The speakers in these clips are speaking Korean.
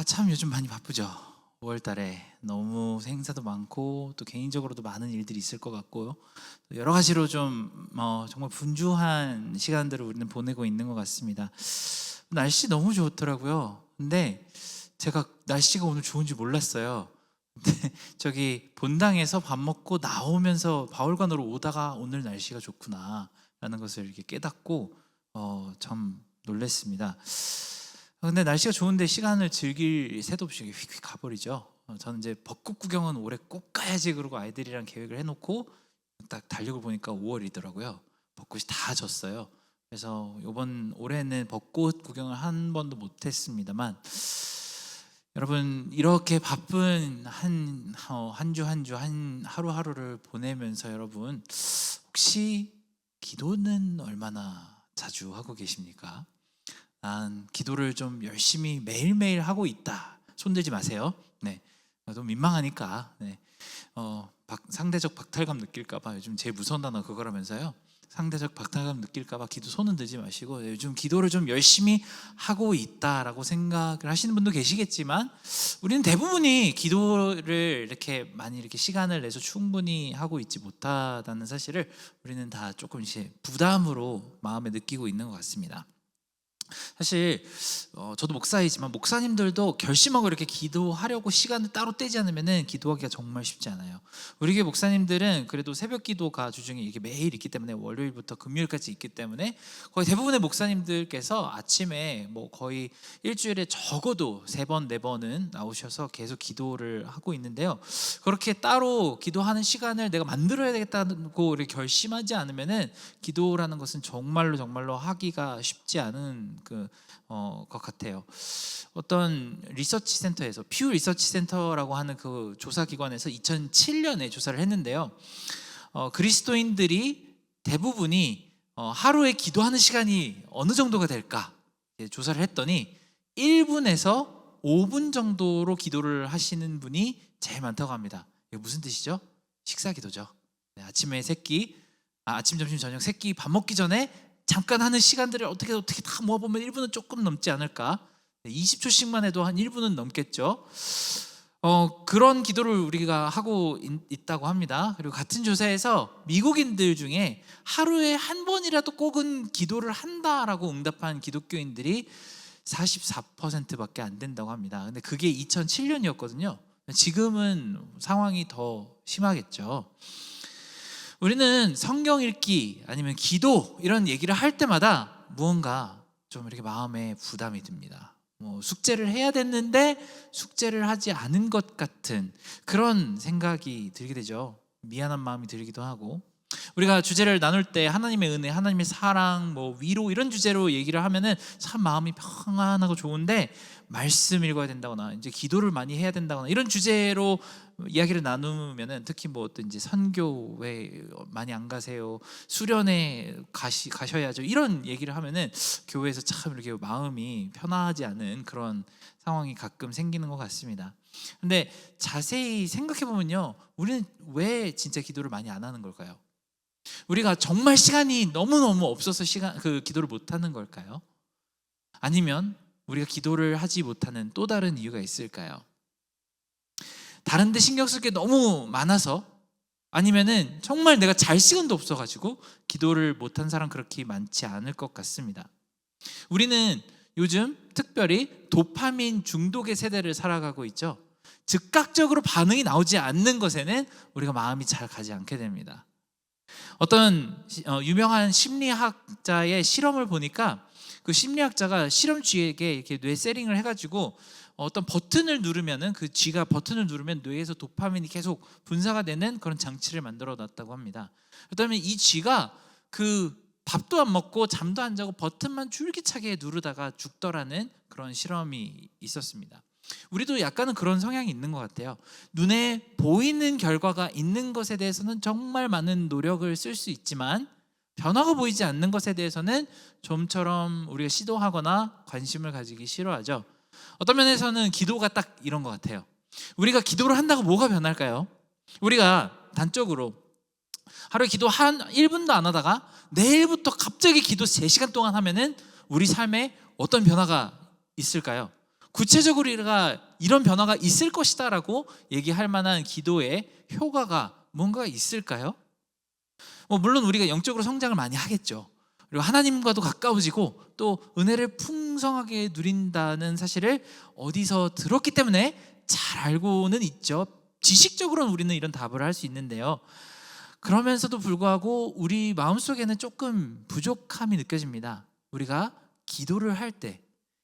참 요즘 많이 바쁘죠. 5월 달에 너무 행사도 많고 또 개인적으로도 많은 일들이 있을 것 같고요. 여러 가지로 좀 정말 분주한 시간들을 우리는 보내고 있는 것 같습니다. 날씨 너무 좋더라고요. 근데 제가 날씨가 오늘 좋은지 몰랐어요. 근데 저기 본당에서 밥 먹고 나오면서 바울관으로 오다가 오늘 날씨가 좋구나 라는 것을 이렇게 깨닫고 참 놀랐습니다. 근데 날씨가 좋은데 시간을 즐길 새도 없이 휙휙 가버리죠. 저는 이제 벚꽃 구경은 올해 꼭 가야지 그러고 아이들이랑 계획을 해놓고 딱 달력을 보니까 5월이더라고요. 벚꽃이 다 졌어요. 그래서 올해는 벚꽃 구경을 한 번도 못했습니다만, 여러분 이렇게 바쁜 한 주 한 주 하루하루를 보내면서 여러분 혹시 기도는 얼마나 자주 하고 계십니까? 난 기도를 좀 열심히 매일매일 하고 있다. 손들지 마세요. 네, 너무 민망하니까. 네, 상대적 박탈감 느낄까봐 요즘 제일 무서운 단어 그거라면서요. 상대적 박탈감 느낄까봐 기도 손은 들지 마시고 요즘 기도를 좀 열심히 하고 있다라고 생각을 하시는 분도 계시겠지만, 우리는 대부분이 기도를 이렇게 많이 이렇게 시간을 내서 충분히 하고 있지 못하다는 사실을 우리는 다 조금씩 부담으로 마음에 느끼고 있는 것 같습니다. 사실 저도 목사이지만 목사님들도 결심하고 이렇게 기도하려고 시간을 따로 떼지 않으면 기도하기가 정말 쉽지 않아요. 우리 교회 목사님들은 그래도 새벽 기도가 주중에 이게 매일 있기 때문에, 월요일부터 금요일까지 있기 때문에 거의 대부분의 목사님들께서 아침에 거의 일주일에 적어도 3번, 4번은 나오셔서 계속 기도를 하고 있는데요. 그렇게 따로 기도하는 시간을 내가 만들어야 되겠다고 이렇게 결심하지 않으면 기도라는 것은 정말로 하기가 쉽지 않은 것 같아요. 어떤 리서치 센터에서 퓨 리서치 센터라고 하는 그 조사 기관에서 2007년에 조사를 했는데요. 그리스도인들이 대부분이 하루에 기도하는 시간이 어느 정도가 될까 조사를 했더니 1분에서 5분 정도로 기도를 하시는 분이 제일 많다고 합니다. 이게 무슨 뜻이죠? 식사 기도죠. 네, 아침, 점심, 저녁 세 끼 밥 먹기 전에 잠깐 하는 시간들을 어떻게 다 모아보면 1분은 조금 넘지 않을까. 20초씩만 해도 한 1분은 넘겠죠. 그런 기도를 우리가 하고 있다고 합니다. 그리고 같은 조사에서 미국인들 중에 하루에 한 번이라도 꼭은 기도를 한다라고 응답한 기독교인들이 44%밖에 안 된다고 합니다. 근데 그게 2007년이었거든요. 지금은 상황이 더 심하겠죠. 우리는 성경 읽기 아니면 기도 이런 얘기를 할 때마다 무언가 좀 이렇게 마음에 부담이 듭니다. 숙제를 해야 됐는데 숙제를 하지 않은 것 같은 그런 생각이 들게 되죠. 미안한 마음이 들기도 하고, 우리가 주제를 나눌 때 하나님의 은혜, 하나님의 사랑, 위로 이런 주제로 얘기를 하면은 참 마음이 평안하고 좋은데, 말씀 읽어야 된다거나 이제 기도를 많이 해야 된다거나 이런 주제로 이야기를 나누면은, 특히 어떤 이제 선교 왜 많이 안 가세요, 수련회 가셔야죠, 이런 얘기를 하면은 교회에서 참 이렇게 마음이 편하지 않은 그런 상황이 가끔 생기는 것 같습니다. 근데 자세히 생각해 보면요, 우리는 왜 진짜 기도를 많이 안 하는 걸까요? 우리가 정말 시간이 너무너무 없어서 기도를 못 하는 걸까요? 아니면 우리가 기도를 하지 못하는 또 다른 이유가 있을까요? 다른 데 신경 쓸 게 너무 많아서, 아니면은 정말 내가 잘 시간도 없어가지고 기도를 못한 사람 그렇게 많지 않을 것 같습니다. 우리는 요즘 특별히 도파민 중독의 세대를 살아가고 있죠. 즉각적으로 반응이 나오지 않는 것에는 우리가 마음이 잘 가지 않게 됩니다. 어떤 유명한 심리학자의 실험을 보니까, 그 심리학자가 실험쥐에게 이렇게 뇌 세링을 해가지고 어떤 버튼을 누르면은, 그 쥐가 버튼을 누르면 뇌에서 도파민이 계속 분사가 되는 그런 장치를 만들어 놨다고 합니다. 그렇다면 이 쥐가 그 밥도 안 먹고 잠도 안 자고 버튼만 줄기차게 누르다가 죽더라는 그런 실험이 있었습니다. 우리도 약간은 그런 성향이 있는 것 같아요. 눈에 보이는 결과가 있는 것에 대해서는 정말 많은 노력을 쓸 수 있지만, 변화가 보이지 않는 것에 대해서는 좀처럼 우리가 시도하거나 관심을 가지기 싫어하죠. 어떤 면에서는 기도가 딱 이런 것 같아요. 우리가 기도를 한다고 뭐가 변할까요? 우리가 단적으로 하루에 기도 한 1분도 안 하다가 내일부터 갑자기 기도 3시간 동안 하면은 우리 삶에 어떤 변화가 있을까요? 구체적으로 우리가 이런 변화가 있을 것이다라고 얘기할 만한 기도의 효과가 뭔가 있을까요? 물론 우리가 영적으로 성장을 많이 하겠죠. 그리고 하나님과도 가까워지고 또 은혜를 풍성하게 누린다는 사실을 어디서 들었기 때문에 잘 알고는 있죠. 지식적으로는 우리는 이런 답을 할 수 있는데요. 그러면서도 불구하고 우리 마음속에는 조금 부족함이 느껴집니다. 우리가 기도를 할 때,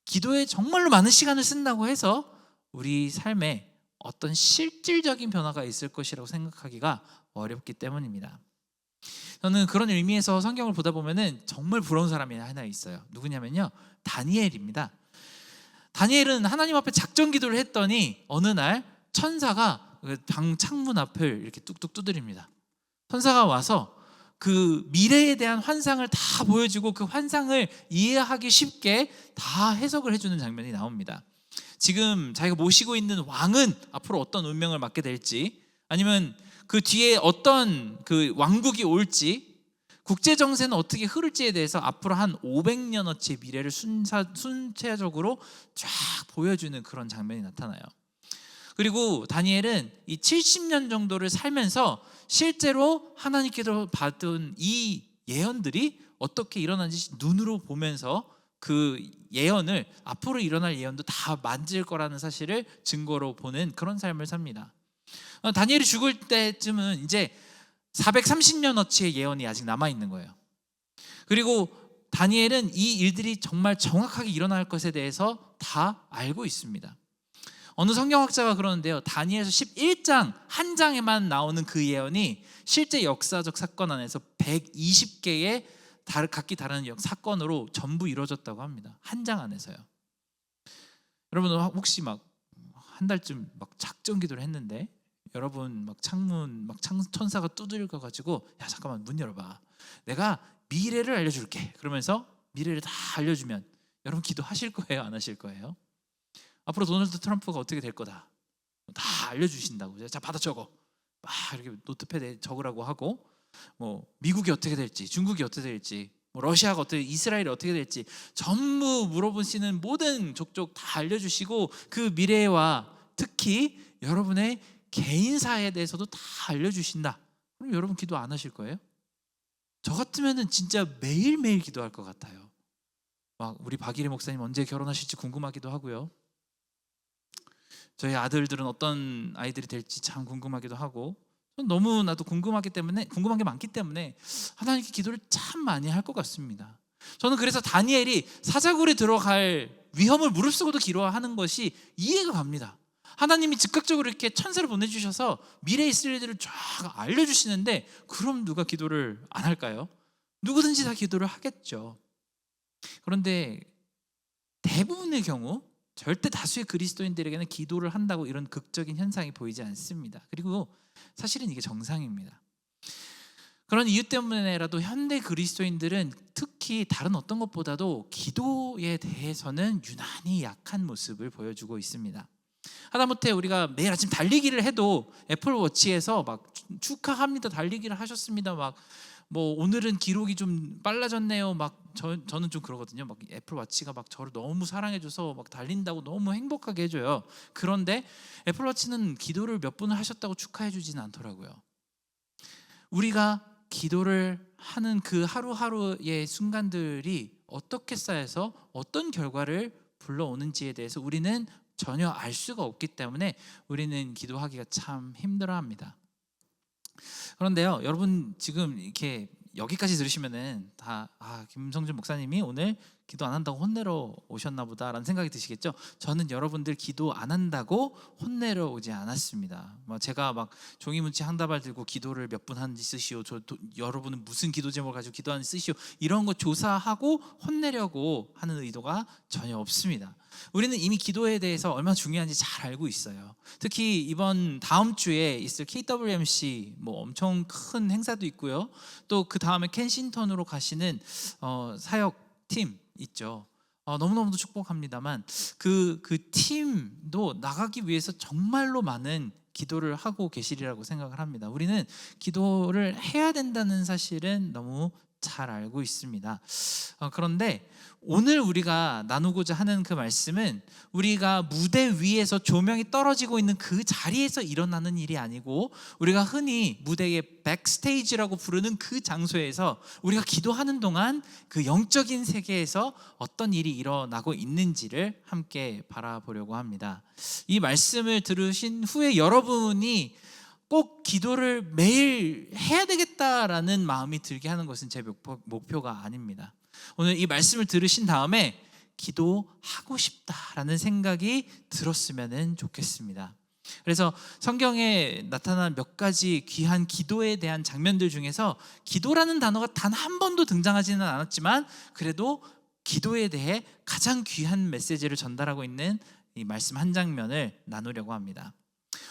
기도에 정말로 많은 시간을 쓴다고 해서 우리 삶에 어떤 실질적인 변화가 있을 것이라고 생각하기가 어렵기 때문입니다. 저는 그런 의미에서 성경을 보다 보면은 정말 부러운 사람이 하나 있어요. 누구냐면요, 다니엘입니다. 다니엘은 하나님 앞에 작전 기도를 했더니 어느 날 천사가 방 창문 앞을 이렇게 뚝뚝 두드립니다. 천사가 와서 그 미래에 대한 환상을 다 보여주고 그 환상을 이해하기 쉽게 다 해석을 해주는 장면이 나옵니다. 지금 자기가 모시고 있는 왕은 앞으로 어떤 운명을 맡게 될지, 아니면 그 뒤에 어떤 그 왕국이 올지, 국제 정세는 어떻게 흐를지에 대해서 앞으로 한 500년어치의 미래를 순차적으로 쫙 보여주는 그런 장면이 나타나요. 그리고 다니엘은 이 70년 정도를 살면서 실제로 하나님께서 받은 이 예언들이 어떻게 일어나는지 눈으로 보면서 그 예언을, 앞으로 일어날 예언도 다 만질 거라는 사실을 증거로 보는 그런 삶을 삽니다. 다니엘이 죽을 때쯤은 이제 430년어치의 예언이 아직 남아있는 거예요. 그리고 다니엘은 이 일들이 정말 정확하게 일어날 것에 대해서 다 알고 있습니다. 어느 성경학자가 그러는데요, 다니엘서 11장 한 장에만 나오는 그 예언이 실제 역사적 사건 안에서 120개의 각기 다른 사건으로 전부 이루어졌다고 합니다. 한 장 안에서요. 여러분 혹시 막 한 달쯤 막 작전 기도를 했는데 여러분 막 창문 천사가 두들겨 가지고, 야 잠깐만 문 열어봐, 내가 미래를 알려줄게, 그러면서 미래를 다 알려주면 여러분 기도하실 거예요, 안 하실 거예요? 앞으로 도널드 트럼프가 어떻게 될 거다 다 알려주신다고, 자 받아 적어, 막 이렇게 노트패드에 적으라고 하고, 미국이 어떻게 될지, 중국이 어떻게 될지, 러시아가 어떻게, 이스라엘이 어떻게 될지 전부 물어보시는 모든 족족 다 알려주시고, 그 미래와 특히 여러분의 개인사에 대해서도 다 알려주신다. 그럼 여러분 기도 안 하실 거예요? 저 같으면은 진짜 매일매일 기도할 것 같아요. 막 우리 박일희 목사님 언제 결혼하실지 궁금하기도 하고요. 저희 아들들은 어떤 아이들이 될지 참 궁금하기도 하고, 너무나도 궁금한 게 많기 때문에 하나님께 기도를 참 많이 할 것 같습니다. 저는 그래서 다니엘이 사자굴에 들어갈 위험을 무릅쓰고도 기도하는 것이 이해가 갑니다. 하나님이 즉각적으로 이렇게 천사를 보내주셔서 미래에 있을 일들을 쫙 알려주시는데, 그럼 누가 기도를 안 할까요? 누구든지 다 기도를 하겠죠. 그런데 대부분의 경우 절대 다수의 그리스도인들에게는 기도를 한다고 이런 극적인 현상이 보이지 않습니다. 그리고 사실은 이게 정상입니다. 그런 이유 때문에라도 현대 그리스도인들은 특히 다른 어떤 것보다도 기도에 대해서는 유난히 약한 모습을 보여주고 있습니다. 하다못해 우리가 매일 아침 달리기를 해도 애플워치에서 막 축하합니다, 달리기를 하셨습니다, 막 오늘은 기록이 좀 빨라졌네요, 저는 좀 그러거든요. 애플워치가 저를 너무 사랑해줘서 달린다고 너무 행복하게 해줘요. 그런데 애플워치는 기도를 몇 분을 하셨다고 축하해주지는 않더라고요. 우리가 기도를 하는 그 하루하루의 순간들이 어떻게 쌓여서 어떤 결과를 불러오는지에 대해서 우리는 전혀 알 수가 없기 때문에 우리는 기도하기가 참 힘들어합니다. 그런데요, 여러분 지금 이렇게 여기까지 들으시면은 다 김성준 목사님이 오늘 기도 안 한다고 혼내러 오셨나 보다라는 생각이 드시겠죠. 저는 여러분들 기도 안 한다고 혼내러 오지 않았습니다. 제가 종이문치 한 다발 들고 기도를 몇 분 하는지 쓰시오, 여러분은 무슨 기도 제목을 가지고 기도하는지 쓰시오, 이런 거 조사하고 혼내려고 하는 의도가 전혀 없습니다. 우리는 이미 기도에 대해서 얼마나 중요한지 잘 알고 있어요. 특히 이번 다음 주에 있을 KWMC 엄청 큰 행사도 있고요. 또 그 다음에 켄싱턴으로 가시는 사역팀 있죠. 너무너무도 축복합니다만 그 팀도 나가기 위해서 정말로 많은 기도를 하고 계시리라고 생각을 합니다. 우리는 기도를 해야 된다는 사실은 너무 잘 알고 있습니다. 그런데 오늘 우리가 나누고자 하는 그 말씀은 우리가 무대 위에서 조명이 떨어지고 있는 그 자리에서 일어나는 일이 아니고 우리가 흔히 무대의 백스테이지라고 부르는 그 장소에서 우리가 기도하는 동안 그 영적인 세계에서 어떤 일이 일어나고 있는지를 함께 바라보려고 합니다. 이 말씀을 들으신 후에 여러분이 꼭 기도를 매일 해야 되겠다라는 마음이 들게 하는 것은 제 목표가 아닙니다. 오늘 이 말씀을 들으신 다음에 기도하고 싶다라는 생각이 들었으면 좋겠습니다. 그래서 성경에 나타난 몇 가지 귀한 기도에 대한 장면들 중에서 기도라는 단어가 단 한 번도 등장하지는 않았지만 그래도 기도에 대해 가장 귀한 메시지를 전달하고 있는 이 말씀 한 장면을 나누려고 합니다.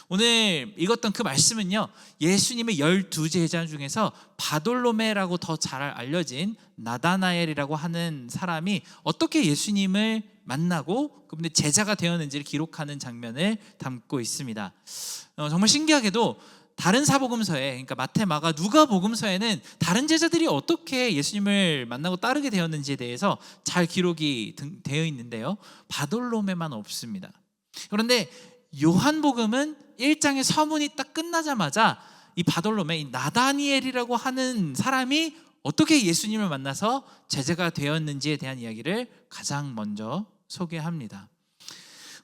오늘 읽었던 그 말씀은요, 예수님의 12제자 중에서 바돌로메라고 더 잘 알려진 나다나엘이라고 하는 사람이 어떻게 예수님을 만나고 그분의 제자가 되었는지를 기록하는 장면을 담고 있습니다. 정말 신기하게도 다른 사복음서에, 그러니까 마태, 마가, 누가 복음서에는 다른 제자들이 어떻게 예수님을 만나고 따르게 되었는지에 대해서 잘 기록이 되어 있는데요, 바돌로메만 없습니다. 그런데 요한복음은 1장의 서문이 딱 끝나자마자 이 바돌로메, 이 나다니엘이라고 하는 사람이 어떻게 예수님을 만나서 제자가 되었는지에 대한 이야기를 가장 먼저 소개합니다.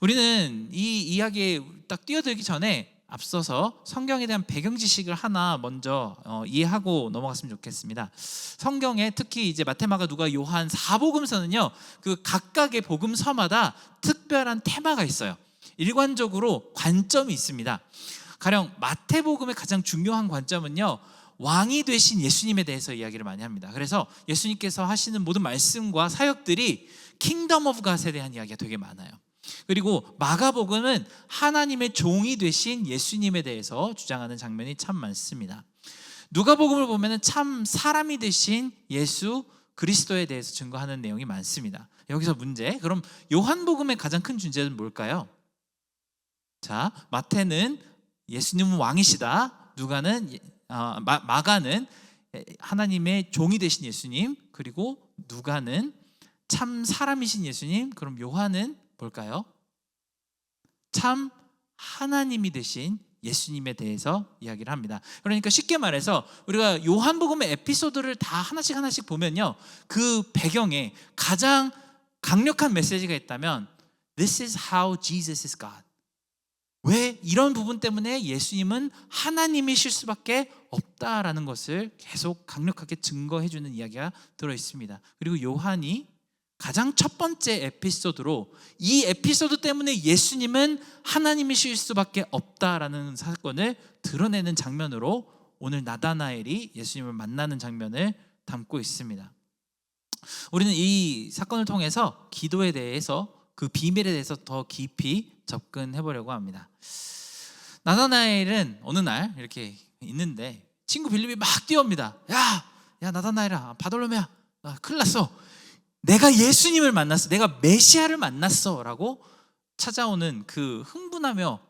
우리는 이 이야기에 딱 뛰어들기 전에 앞서서 성경에 대한 배경 지식을 하나 먼저 이해하고 넘어갔으면 좋겠습니다. 성경에 특히 이제 마태, 마가, 누가, 요한 4복음서는요, 그 각각의 복음서마다 특별한 테마가 있어요. 일관적으로 관점이 있습니다. 가령 마태복음의 가장 중요한 관점은요, 왕이 되신 예수님에 대해서 이야기를 많이 합니다. 그래서 예수님께서 하시는 모든 말씀과 사역들이 킹덤 오브 갓에 대한 이야기가 되게 많아요. 그리고 마가복음은 하나님의 종이 되신 예수님에 대해서 주장하는 장면이 참 많습니다. 누가복음을 보면 참 사람이 되신 예수 그리스도에 대해서 증거하는 내용이 많습니다. 여기서 문제, 그럼 요한복음의 가장 큰 주제는 뭘까요? 자, 마태는 예수님은 왕이시다, 마가는 하나님의 종이 되신 예수님, 그리고 누가는 참 사람이신 예수님, 그럼 요한은 뭘까요? 참 하나님이 되신 예수님에 대해서 이야기를 합니다. 그러니까 쉽게 말해서 우리가 요한복음의 에피소드를 다 하나씩 보면요, 그 배경에 가장 강력한 메시지가 있다면 This is how Jesus is God. 왜 이런 부분 때문에 예수님은 하나님이실 수밖에 없다라는 것을 계속 강력하게 증거해주는 이야기가 들어있습니다. 그리고 요한이 가장 첫 번째 에피소드로 이 에피소드 때문에 예수님은 하나님이실 수밖에 없다라는 사건을 드러내는 장면으로 오늘 나다나엘이 예수님을 만나는 장면을 담고 있습니다. 우리는 이 사건을 통해서 기도에 대해서, 그 비밀에 대해서 더 깊이 접근해 보려고 합니다. 나다나엘은 어느 날 이렇게 있는데 친구 빌립이 막 뛰어옵니다. 야 나다나엘아, 바돌로메야, 큰일 났어. 내가 예수님을 만났어, 내가 메시아를 만났어 라고 찾아오는 그 흥분하며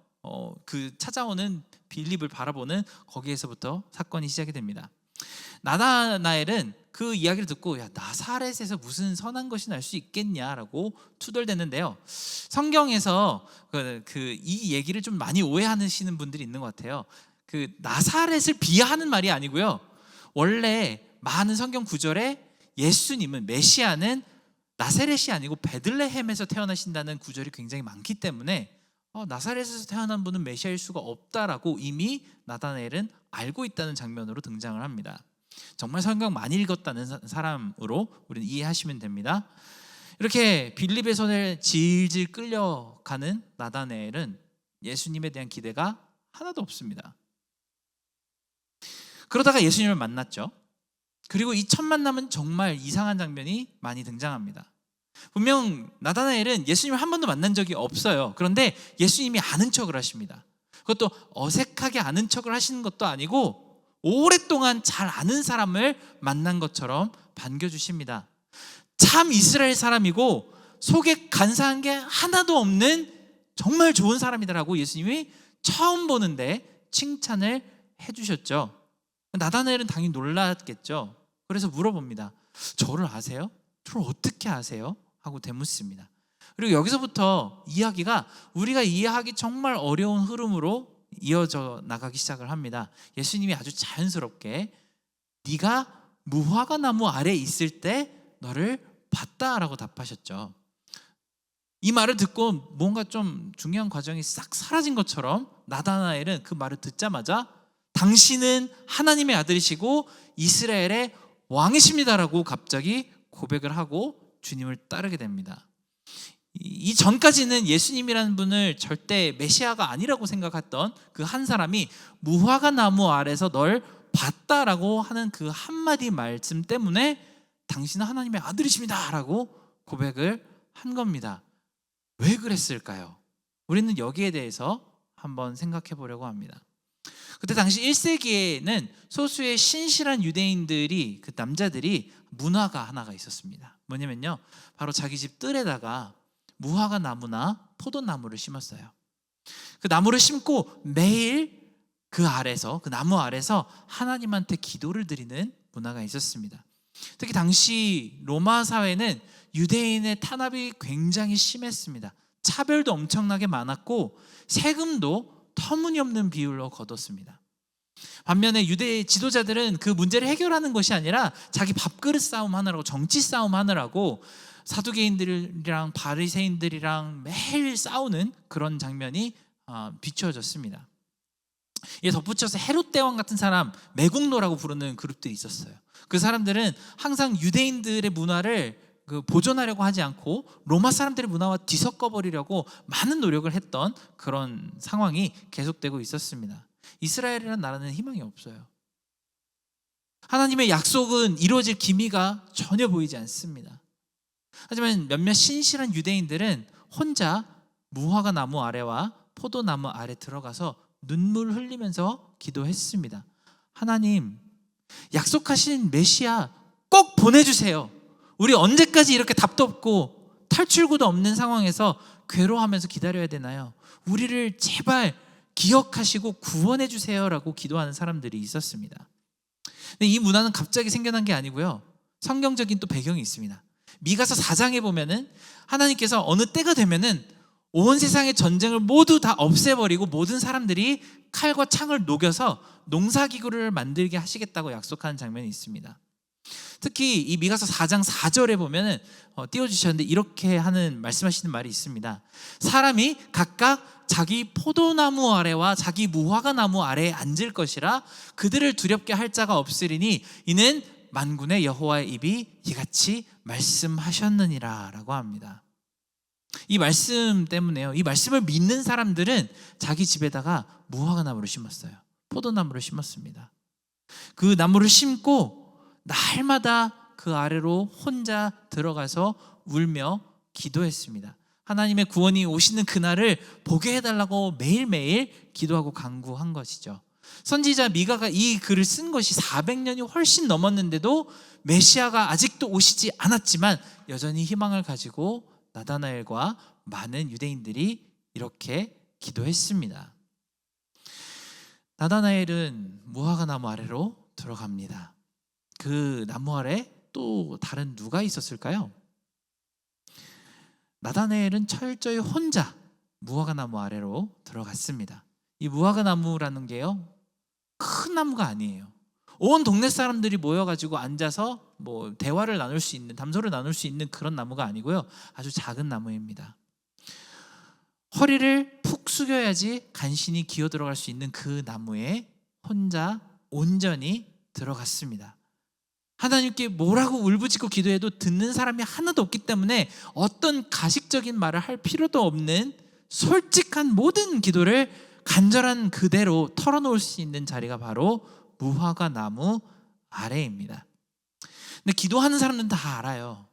그 찾아오는 빌립을 바라보는 거기에서부터 사건이 시작이 됩니다. 나다나엘은 그 이야기를 듣고, 야, 나사렛에서 무슨 선한 것이 날 수 있겠냐라고 투덜댔는데요, 성경에서 이 얘기를 좀 많이 오해하시는 분들이 있는 것 같아요. 그 나사렛을 비하하는 말이 아니고요, 원래 많은 성경 구절에 예수님은, 메시아는 나사렛이 아니고 베들레헴에서 태어나신다는 구절이 굉장히 많기 때문에 나사렛에서 태어난 분은 메시아일 수가 없다라고 이미 나다나엘은 알고 있다는 장면으로 등장을 합니다. 정말 성경 많이 읽었다는 사람으로 우리는 이해하시면 됩니다. 이렇게 빌립의 손에 질질 끌려가는 나다나엘은 예수님에 대한 기대가 하나도 없습니다. 그러다가 예수님을 만났죠. 그리고 이 첫 만남은 정말 이상한 장면이 많이 등장합니다. 분명 나다나엘은 예수님을 한 번도 만난 적이 없어요. 그런데 예수님이 아는 척을 하십니다. 그것도 어색하게 아는 척을 하시는 것도 아니고 오랫동안 잘 아는 사람을 만난 것처럼 반겨주십니다. 참 이스라엘 사람이고 속에 간사한 게 하나도 없는 정말 좋은 사람이다라고 예수님이 처음 보는데 칭찬을 해주셨죠. 나다나엘은 당연히 놀랐겠죠. 그래서 물어봅니다. 저를 아세요? 저를 어떻게 아세요? 하고 되묻습니다. 그리고 여기서부터 이야기가 우리가 이해하기 정말 어려운 흐름으로 이어져 나가기 시작을 합니다. 예수님이 아주 자연스럽게 네가 무화과 나무 아래 있을 때 너를 봤다라고 답하셨죠. 이 말을 듣고 뭔가 좀 중요한 과정이 싹 사라진 것처럼 나다나엘은 그 말을 듣자마자 당신은 하나님의 아들이시고 이스라엘의 왕이십니다라고 갑자기 고백을 하고 주님을 따르게 됩니다. 이 전까지는 예수님이라는 분을 절대 메시아가 아니라고 생각했던 그 한 사람이 무화과 나무 아래서 널 봤다라고 하는 그 한마디 말씀 때문에 당신은 하나님의 아들이십니다 라고 고백을 한 겁니다. 왜 그랬을까요? 우리는 여기에 대해서 한번 생각해 보려고 합니다. 그때 당시 1세기에는 소수의 신실한 유대인들이, 그 남자들이 문화가 하나가 있었습니다. 뭐냐면요, 바로 자기 집 뜰에다가 무화과 나무나 포도나무를 심었어요. 그 나무를 심고 매일 그 아래서, 그 나무 아래서 하나님한테 기도를 드리는 문화가 있었습니다. 특히 당시 로마 사회는 유대인의 탄압이 굉장히 심했습니다. 차별도 엄청나게 많았고 세금도 터무니없는 비율로 거뒀습니다. 반면에 유대 지도자들은 그 문제를 해결하는 것이 아니라 자기 밥그릇 싸움 하느라고, 정치 싸움 하느라고 사두개인들이랑 바리새인들이랑 매일 싸우는 그런 장면이 비추어졌습니다. 이에 덧붙여서 헤롯 대왕 같은 사람, 매국노라고 부르는 그룹들이 있었어요. 그 사람들은 항상 유대인들의 문화를 보존하려고 하지 않고 로마 사람들의 문화와 뒤섞어 버리려고 많은 노력을 했던 그런 상황이 계속되고 있었습니다. 이스라엘이라는 나라는 희망이 없어요. 하나님의 약속은 이루어질 기미가 전혀 보이지 않습니다. 하지만 몇몇 신실한 유대인들은 혼자 무화과 나무 아래와 포도나무 아래 들어가서 눈물 흘리면서 기도했습니다. 하나님, 약속하신 메시아 꼭 보내주세요. 우리 언제까지 이렇게 답도 없고 탈출구도 없는 상황에서 괴로워하면서 기다려야 되나요? 우리를 제발 기억하시고 구원해 주세요라고 기도하는 사람들이 있었습니다. 근데 이 문화는 갑자기 생겨난 게 아니고요, 성경적인 또 배경이 있습니다. 미가서 4장에 보면은 하나님께서 어느 때가 되면은 온 세상의 전쟁을 모두 다 없애버리고 모든 사람들이 칼과 창을 녹여서 농사기구를 만들게 하시겠다고 약속하는 장면이 있습니다. 특히 이 미가서 4장 4절에 보면은 띄워주셨는데 이렇게 말씀하시는 말이 있습니다. 사람이 각각 자기 포도나무 아래와 자기 무화과 나무 아래에 앉을 것이라 그들을 두렵게 할 자가 없으리니 이는 만군의 여호와의 입이 이같이 말씀하셨느니라 라고 합니다. 이 말씀 때문에요, 이 말씀을 믿는 사람들은 자기 집에다가 무화과 나무를 심었어요. 포도나무를 심었습니다. 그 나무를 심고 날마다 그 아래로 혼자 들어가서 울며 기도했습니다. 하나님의 구원이 오시는 그날을 보게 해달라고 매일매일 기도하고 간구한 것이죠. 선지자 미가가 이 글을 쓴 것이 400년이 훨씬 넘었는데도 메시아가 아직도 오시지 않았지만 여전히 희망을 가지고 나다나엘과 많은 유대인들이 이렇게 기도했습니다. 나다나엘은 무화과 나무 아래로 들어갑니다. 그 나무 아래 또 다른 누가 있었을까요? 나다나엘은 철저히 혼자 무화과 나무 아래로 들어갔습니다. 이 무화과 나무라는 게요, 큰 나무가 아니에요. 온 동네 사람들이 모여가지고 앉아서 대화를 나눌 수 있는, 담소를 나눌 수 있는 그런 나무가 아니고요, 아주 작은 나무입니다. 허리를 푹 숙여야지 간신히 기어 들어갈 수 있는 그 나무에 혼자 온전히 들어갔습니다. 하나님께 뭐라고 울부짖고 기도해도 듣는 사람이 하나도 없기 때문에 어떤 가식적인 말을 할 필요도 없는 솔직한 모든 기도를 간절한 그대로 털어놓을 수 있는 자리가 바로 무화과 나무 아래입니다. 근데 기도하는 사람들은 다 알아요.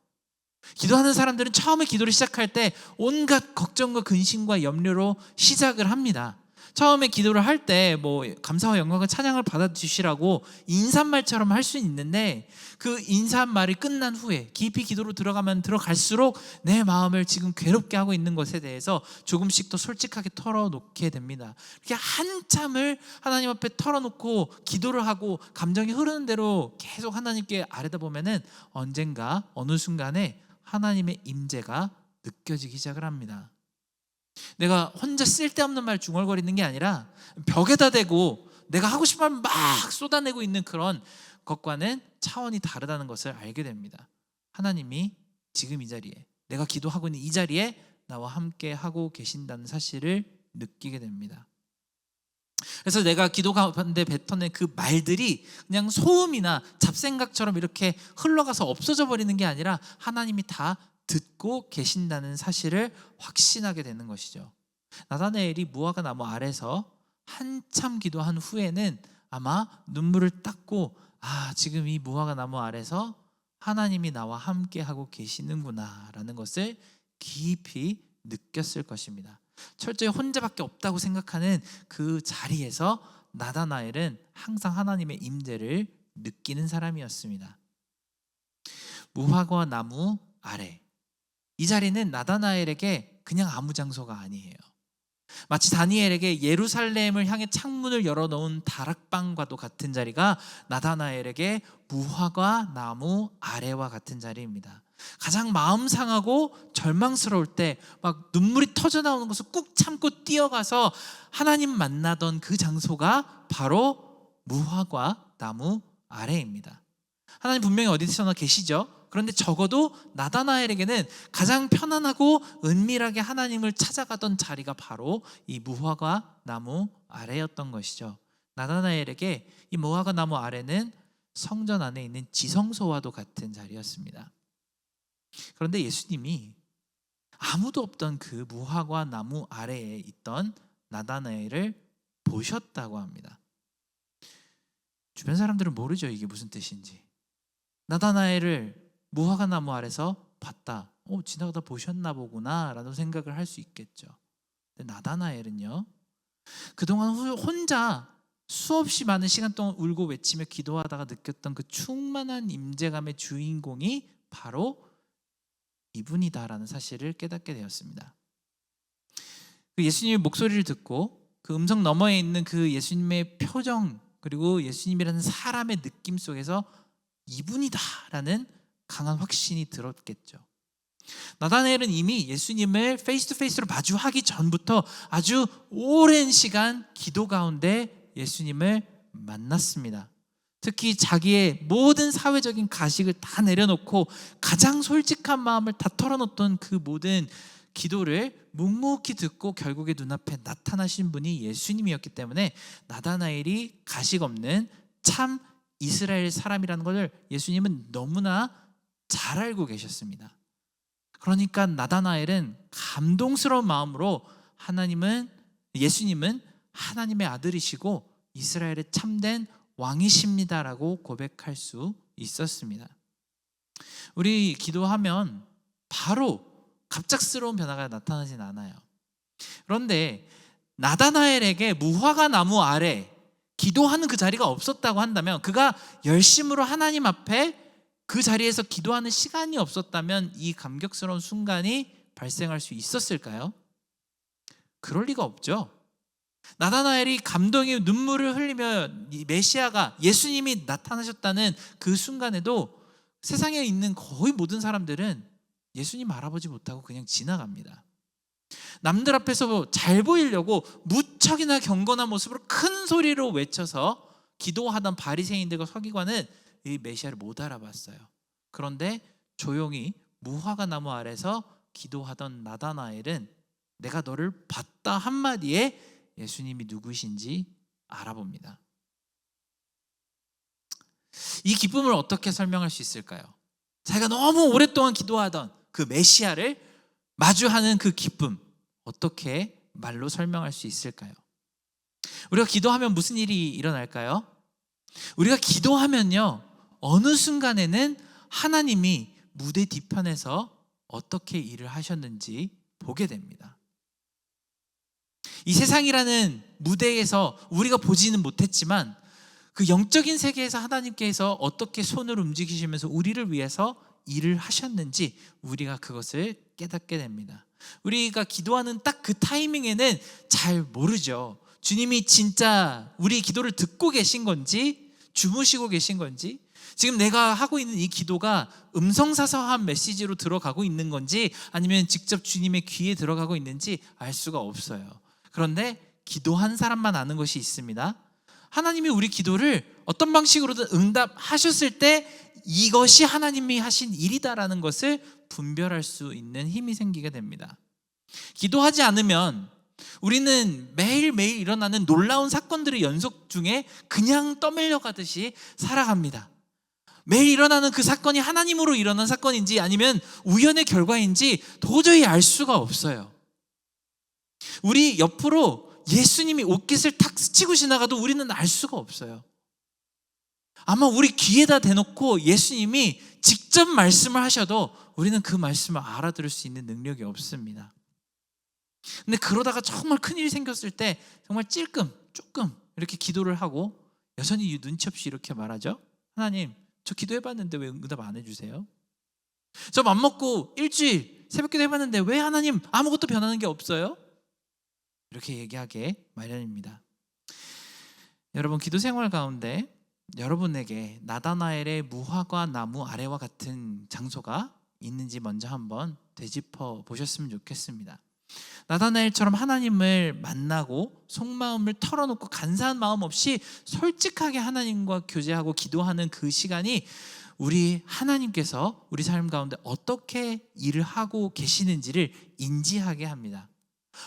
기도하는 사람들은 처음에 기도를 시작할 때 온갖 걱정과 근심과 염려로 시작을 합니다. 처음에 기도를 할 때 뭐 감사와 영광과 찬양을 받아주시라고 인사말처럼 할 수는 있는데, 그 인사말이 끝난 후에 깊이 기도로 들어가면 들어갈수록 내 마음을 지금 괴롭게 하고 있는 것에 대해서 조금씩 더 솔직하게 털어놓게 됩니다. 이렇게 한참을 하나님 앞에 털어놓고 기도를 하고 감정이 흐르는 대로 계속 하나님께 아뢰다 보면은 언젠가 어느 순간에 하나님의 임재가 느껴지기 시작을 합니다. 내가 혼자 쓸데없는 말 중얼거리는 게 아니라 벽에다 대고 내가 하고 싶은 말 막 쏟아내고 있는 그런 것과는 차원이 다르다는 것을 알게 됩니다. 하나님이 지금 이 자리에, 내가 기도하고 있는 이 자리에 나와 함께 하고 계신다는 사실을 느끼게 됩니다. 그래서 내가 기도 가운데 뱉어낸 그 말들이 그냥 소음이나 잡생각처럼 이렇게 흘러가서 없어져 버리는 게 아니라 하나님이 다 듣고 계신다는 사실을 확신하게 되는 것이죠. 나다나엘이 무화과 나무 아래서 한참 기도한 후에는 아마 눈물을 닦고, 지금 이 무화과 나무 아래서 하나님이 나와 함께 하고 계시는구나 라는 것을 깊이 느꼈을 것입니다. 철저히 혼자밖에 없다고 생각하는 그 자리에서 나다나엘은 항상 하나님의 임재를 느끼는 사람이었습니다. 무화과 나무 아래, 이 자리는 나다나엘에게 그냥 아무 장소가 아니에요. 마치 다니엘에게 예루살렘을 향해 창문을 열어놓은 다락방과도 같은 자리가 나다나엘에게 무화과 나무 아래와 같은 자리입니다. 가장 마음 상하고 절망스러울 때 막 눈물이 터져 나오는 것을 꾹 참고 뛰어가서 하나님 만나던 그 장소가 바로 무화과 나무 아래입니다. 하나님 분명히 어디서나 계시죠. 그런데 적어도 나다나엘에게는 가장 편안하고 은밀하게 하나님을 찾아가던 자리가 바로 이 무화과 나무 아래였던 것이죠. 나다나엘에게 이 무화과 나무 아래는 성전 안에 있는 지성소와도 같은 자리였습니다. 그런데 예수님이 아무도 없던 그 무화과 나무 아래에 있던 나다나엘을 보셨다고 합니다. 주변 사람들은 모르죠, 이게 무슨 뜻인지. 나다나엘을 무화과 나무 아래서 봤다, 지나가다 보셨나 보구나 라는 생각을 할 수 있겠죠. 근데 나다나엘은요, 그동안 혼자 수없이 많은 시간 동안 울고 외치며 기도하다가 느꼈던 그 충만한 임재감의 주인공이 바로 이분이다라는 사실을 깨닫게 되었습니다. 그 예수님의 목소리를 듣고 그 음성 너머에 있는 그 예수님의 표정, 그리고 예수님이라는 사람의 느낌 속에서 이분이다라는 강한 확신이 들었겠죠. 나다나엘은 이미 예수님을 페이스 투 페이스로 마주하기 전부터 아주 오랜 시간 기도 가운데 예수님을 만났습니다. 특히 자기의 모든 사회적인 가식을 다 내려놓고 가장 솔직한 마음을 다 털어놓던 그 모든 기도를 묵묵히 듣고 결국에 눈앞에 나타나신 분이 예수님이었기 때문에 나다나엘이 가식 없는 참 이스라엘 사람이라는 것을 예수님은 너무나 잘 알고 계셨습니다. 그러니까 나다나엘은 감동스러운 마음으로 예수님은 하나님의 아들이시고 이스라엘의 참된 왕이십니다라고 고백할 수 있었습니다. 우리 기도하면 바로 갑작스러운 변화가 나타나진 않아요. 그런데 나다나엘에게 무화과 나무 아래 기도하는 그 자리가 없었다고 한다면, 그가 열심으로 하나님 앞에 그 자리에서 기도하는 시간이 없었다면 이 감격스러운 순간이 발생할 수 있었을까요? 그럴 리가 없죠. 나다나엘이 감동의 눈물을 흘리며 메시아가 예수님이 나타나셨다는 그 순간에도 세상에 있는 거의 모든 사람들은 예수님 알아보지 못하고 그냥 지나갑니다. 남들 앞에서 잘 보이려고 무척이나 경건한 모습으로 큰 소리로 외쳐서 기도하던 바리새인들과 서기관은 이 메시아를 못 알아봤어요. 그런데 조용히 무화과 나무 아래서 기도하던 나다나엘은 내가 너를 봤다 한마디에 예수님이 누구신지 알아봅니다. 이 기쁨을 어떻게 설명할 수 있을까요? 자기가 너무 오랫동안 기도하던 그 메시아를 마주하는 그 기쁨, 어떻게 말로 설명할 수 있을까요? 우리가 기도하면 무슨 일이 일어날까요? 우리가 기도하면요, 어느 순간에는 하나님이 무대 뒤편에서 어떻게 일을 하셨는지 보게 됩니다. 이 세상이라는 무대에서 우리가 보지는 못했지만 그 영적인 세계에서 하나님께서 어떻게 손을 움직이시면서 우리를 위해서 일을 하셨는지 우리가 그것을 깨닫게 됩니다. 우리가 기도하는 딱 그 타이밍에는 잘 모르죠. 주님이 진짜 우리 기도를 듣고 계신 건지, 주무시고 계신 건지, 지금 내가 하고 있는 이 기도가 음성사서한 메시지로 들어가고 있는 건지, 아니면 직접 주님의 귀에 들어가고 있는지 알 수가 없어요. 그런데 기도한 사람만 아는 것이 있습니다. 하나님이 우리 기도를 어떤 방식으로든 응답하셨을 때 이것이 하나님이 하신 일이다라는 것을 분별할 수 있는 힘이 생기게 됩니다. 기도하지 않으면 우리는 매일매일 일어나는 놀라운 사건들의 연속 중에 그냥 떠밀려 가듯이 살아갑니다. 매일 일어나는 그 사건이 하나님으로 일어난 사건인지 아니면 우연의 결과인지 도저히 알 수가 없어요. 우리 옆으로 예수님이 옷깃을 탁 스치고 지나가도 우리는 알 수가 없어요. 아마 우리 귀에다 대놓고 예수님이 직접 말씀을 하셔도 우리는 그 말씀을 알아들을 수 있는 능력이 없습니다. 근데 그러다가 정말 큰일이 생겼을 때 정말 조금 이렇게 기도를 하고 여전히 눈치 없이 이렇게 말하죠. 하나님, 저 기도해봤는데 왜 응답 안 해주세요? 저 맘먹고 일주일 새벽기도 해봤는데 왜 하나님 아무것도 변하는 게 없어요? 이렇게 얘기하게 마련입니다. 여러분, 기도 생활 가운데 여러분에게 나다나엘의 무화과 나무 아래와 같은 장소가 있는지 먼저 한번 되짚어 보셨으면 좋겠습니다. 나다나엘처럼 하나님을 만나고 속마음을 털어놓고 간사한 마음 없이 솔직하게 하나님과 교제하고 기도하는 그 시간이 우리 하나님께서 우리 삶 가운데 어떻게 일을 하고 계시는지를 인지하게 합니다.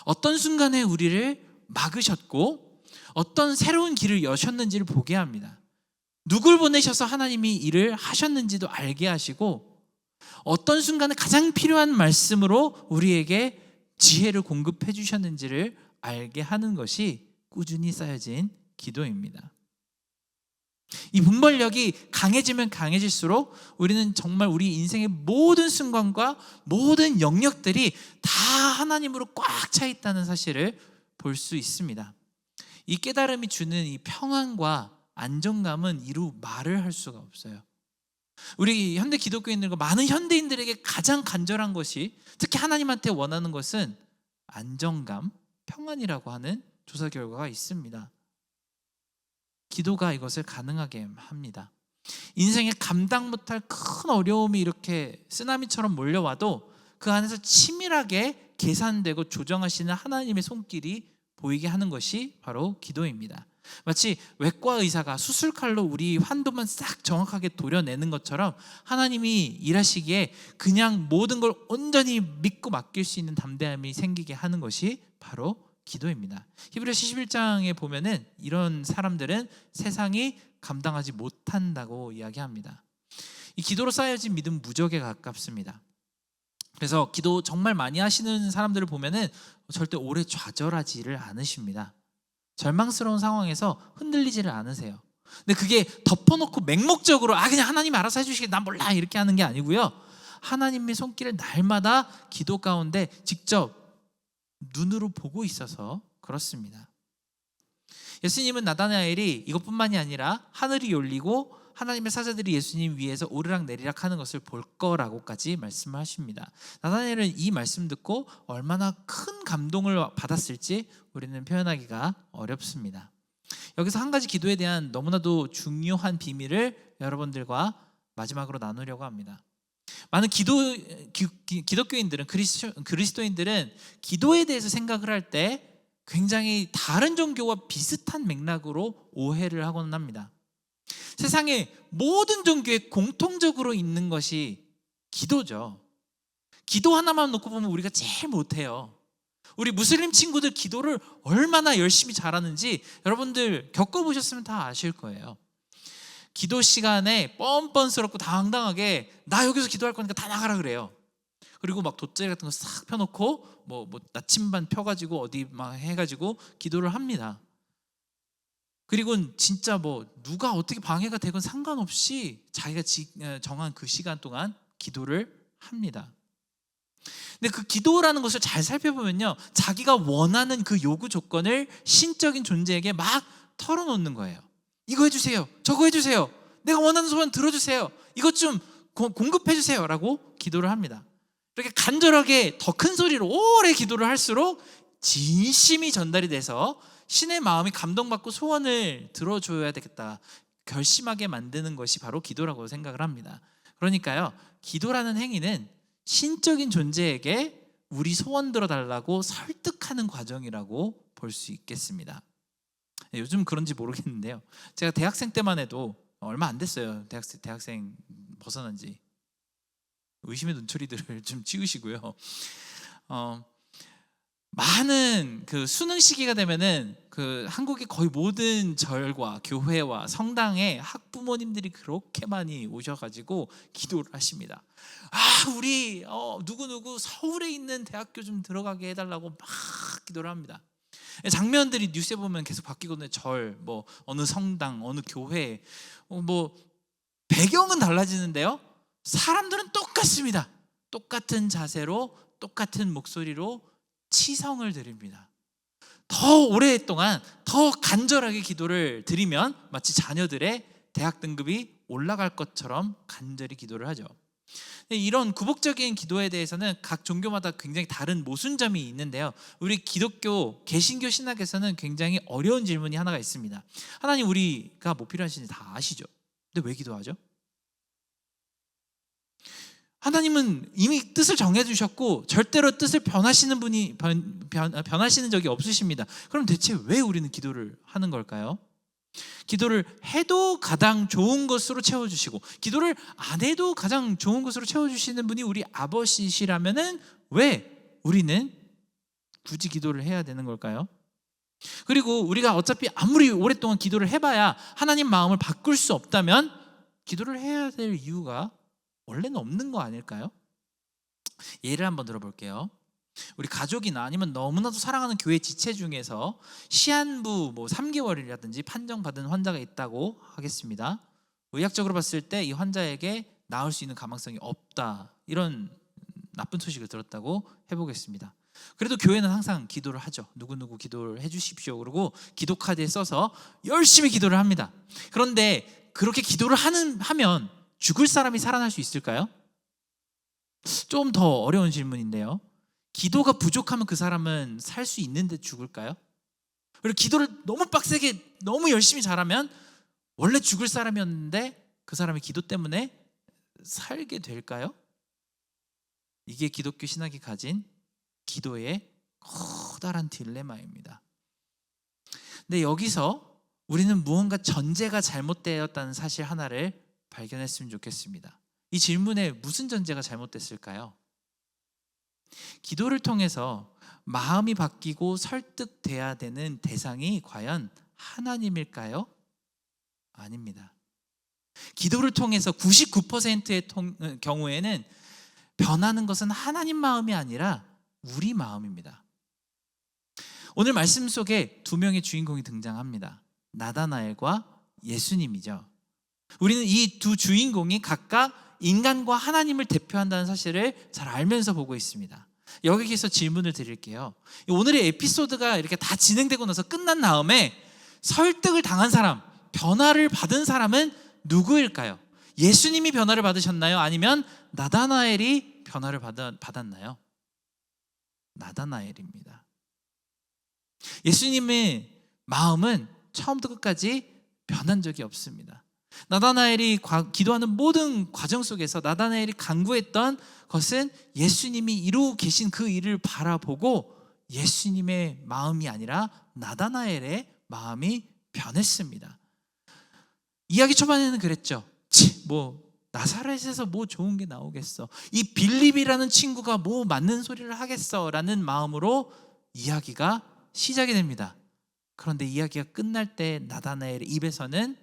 어떤 순간에 우리를 막으셨고 어떤 새로운 길을 여셨는지를 보게 합니다. 누굴 보내셔서 하나님이 일을 하셨는지도 알게 하시고 어떤 순간에 가장 필요한 말씀으로 우리에게 지혜를 공급해 주셨는지를 알게 하는 것이 꾸준히 쌓여진 기도입니다. 이 분별력이 강해지면 강해질수록 우리는 정말 우리 인생의 모든 순간과 모든 영역들이 다 하나님으로 꽉 차 있다는 사실을 볼 수 있습니다. 이 깨달음이 주는 이 평안과 안정감은 이루 말을 할 수가 없어요. 우리 현대 기독교인들과 많은 현대인들에게 가장 간절한 것이, 특히 하나님한테 원하는 것은 안정감, 평안이라고 하는 조사 결과가 있습니다. 기도가 이것을 가능하게 합니다. 인생에 감당 못할 큰 어려움이 이렇게 쓰나미처럼 몰려와도 그 안에서 치밀하게 계산되고 조정하시는 하나님의 손길이 보이게 하는 것이 바로 기도입니다. 마치 외과 의사가 수술칼로 우리 환도만 싹 정확하게 도려내는 것처럼 하나님이 일하시기에 그냥 모든 걸 온전히 믿고 맡길 수 있는 담대함이 생기게 하는 것이 바로 기도입니다. 히브리서 11장에 보면은 이런 사람들은 세상이 감당하지 못한다고 이야기합니다. 이 기도로 쌓여진 믿음 무적에 가깝습니다. 그래서 기도 정말 많이 하시는 사람들을 보면은 절대 오래 좌절하지를 않으십니다. 절망스러운 상황에서 흔들리지를 않으세요. 근데 그게 덮어놓고 맹목적으로 그냥 하나님이 알아서 해주시겠지, 난 몰라, 이렇게 하는 게 아니고요. 하나님의 손길을 날마다 기도 가운데 직접 눈으로 보고 있어서 그렇습니다. 예수님은 나다나엘이 이것뿐만이 아니라 하늘이 열리고 하나님의 사자들이 예수님 위에서 오르락내리락 하는 것을 볼 거라고까지 말씀하십니다. 나다나엘은 이 말씀 듣고 얼마나 큰 감동을 받았을지 우리는 표현하기가 어렵습니다. 여기서 한 가지 기도에 대한 너무나도 중요한 비밀을 여러분들과 마지막으로 나누려고 합니다. 많은 기독교인들은, 그리스도인들은 기도에 대해서 생각을 할 때 굉장히 다른 종교와 비슷한 맥락으로 오해를 하곤 합니다. 세상의 모든 종교에 공통적으로 있는 것이 기도죠. 기도 하나만 놓고 보면 우리가 제일 못해요. 우리 무슬림 친구들 기도를 얼마나 열심히 잘하는지 여러분들 겪어보셨으면 다 아실 거예요. 기도 시간에 뻔뻔스럽고 당당하게 나 여기서 기도할 거니까 다 나가라 그래요. 그리고 막 돗자리 같은 거 싹 펴놓고 뭐 나침반 펴가지고 어디 막 해가지고 기도를 합니다. 그리고 진짜 누가 어떻게 방해가 되건 상관없이 자기가 정한 그 시간 동안 기도를 합니다. 근데 그 기도라는 것을 잘 살펴보면요, 자기가 원하는 그 요구 조건을 신적인 존재에게 막 털어놓는 거예요. 이거 해주세요, 저거 해주세요, 내가 원하는 소원 들어주세요, 이것 좀 공급해주세요 라고 기도를 합니다. 이렇게 간절하게 더 큰 소리로 오래 기도를 할수록 진심이 전달이 돼서 신의 마음이 감동받고 소원을 들어줘야 되겠다 결심하게 만드는 것이 바로 기도라고 생각을 합니다. 그러니까요, 기도라는 행위는 신적인 존재에게 우리 소원 들어달라고 설득하는 과정이라고 볼 수 있겠습니다. 요즘 그런지 모르겠는데요, 제가 대학생 때만 해도 얼마 안 됐어요. 대학생 벗어난 지. 의심의 눈초리들을 좀 치우시고요. 많은 그 수능 시기가 되면은 그 한국의 거의 모든 절과 교회와 성당에 학부모님들이 그렇게 많이 오셔가지고 기도를 하십니다. 우리 누구누구 서울에 있는 대학교 좀 들어가게 해달라고 막 기도를 합니다. 장면들이 뉴스에 보면 계속 바뀌거든요. 절, 뭐 어느 성당, 어느 교회, 뭐 배경은 달라지는데요, 사람들은 똑같습니다. 똑같은 자세로, 똑같은 목소리로 치성을 드립니다. 더 오랫동안 더 간절하게 기도를 드리면 마치 자녀들의 대학 등급이 올라갈 것처럼 간절히 기도를 하죠. 이런 구복적인 기도에 대해서는 각 종교마다 굉장히 다른 모순점이 있는데요, 우리 기독교 개신교 신학에서는 굉장히 어려운 질문이 하나가 있습니다. 하나님, 우리가 뭐 필요하신지 다 아시죠? 근데 왜 기도하죠? 하나님은 이미 뜻을 정해주셨고 절대로 뜻을 변하시는 분이 변하시는 적이 없으십니다. 그럼 대체 왜 우리는 기도를 하는 걸까요? 기도를 해도 가장 좋은 것으로 채워주시고 기도를 안 해도 가장 좋은 것으로 채워주시는 분이 우리 아버지시라면은 왜 우리는 굳이 기도를 해야 되는 걸까요? 그리고 우리가 어차피 아무리 오랫동안 기도를 해봐야 하나님 마음을 바꿀 수 없다면 기도를 해야 될 이유가 원래는 없는 거 아닐까요? 예를 한번 들어볼게요. 우리 가족이나 아니면 너무나도 사랑하는 교회 지체 중에서 시한부 3개월이라든지 판정받은 환자가 있다고 하겠습니다. 의학적으로 봤을 때 이 환자에게 나을 수 있는 가망성이 없다, 이런 나쁜 소식을 들었다고 해보겠습니다. 그래도 교회는 항상 기도를 하죠. 누구누구 기도를 해주십시오. 그러고 기도 카드에 써서 열심히 기도를 합니다. 그런데 그렇게 기도를 하면 죽을 사람이 살아날 수 있을까요? 좀 더 어려운 질문인데요, 기도가 부족하면 그 사람은 살 수 있는데 죽을까요? 그리고 기도를 너무 빡세게 너무 열심히 잘하면 원래 죽을 사람이었는데 그 사람이 기도 때문에 살게 될까요? 이게 기독교 신학이 가진 기도의 커다란 딜레마입니다. 근데 여기서 우리는 무언가 전제가 잘못되었다는 사실 하나를 발견했으면 좋겠습니다. 이 질문에 무슨 전제가 잘못됐을까요? 기도를 통해서 마음이 바뀌고 설득돼야 되는 대상이 과연 하나님일까요? 아닙니다. 기도를 통해서 99%의 경우에는 변하는 것은 하나님 마음이 아니라 우리 마음입니다. 오늘 말씀 속에 두 명의 주인공이 등장합니다. 나다나엘과 예수님이죠. 우리는 이 두 주인공이 각각 인간과 하나님을 대표한다는 사실을 잘 알면서 보고 있습니다. 여기서 질문을 드릴게요. 오늘의 에피소드가 이렇게 다 진행되고 나서 끝난 다음에 설득을 당한 사람, 변화를 받은 사람은 누구일까요? 예수님이 변화를 받으셨나요? 아니면 나다나엘이 변화를 받았나요? 나다나엘입니다. 예수님의 마음은 처음부터 끝까지 변한 적이 없습니다. 나다나엘이 기도하는 모든 과정 속에서 나다나엘이 간구했던 것은 예수님이 이루고 계신 그 일을 바라보고 예수님의 마음이 아니라 나다나엘의 마음이 변했습니다. 이야기 초반에는 그랬죠. 나사렛에서 뭐 좋은 게 나오겠어, 이 빌립이라는 친구가 뭐 맞는 소리를 하겠어 라는 마음으로 이야기가 시작이 됩니다. 그런데 이야기가 끝날 때 나다나엘의 입에서는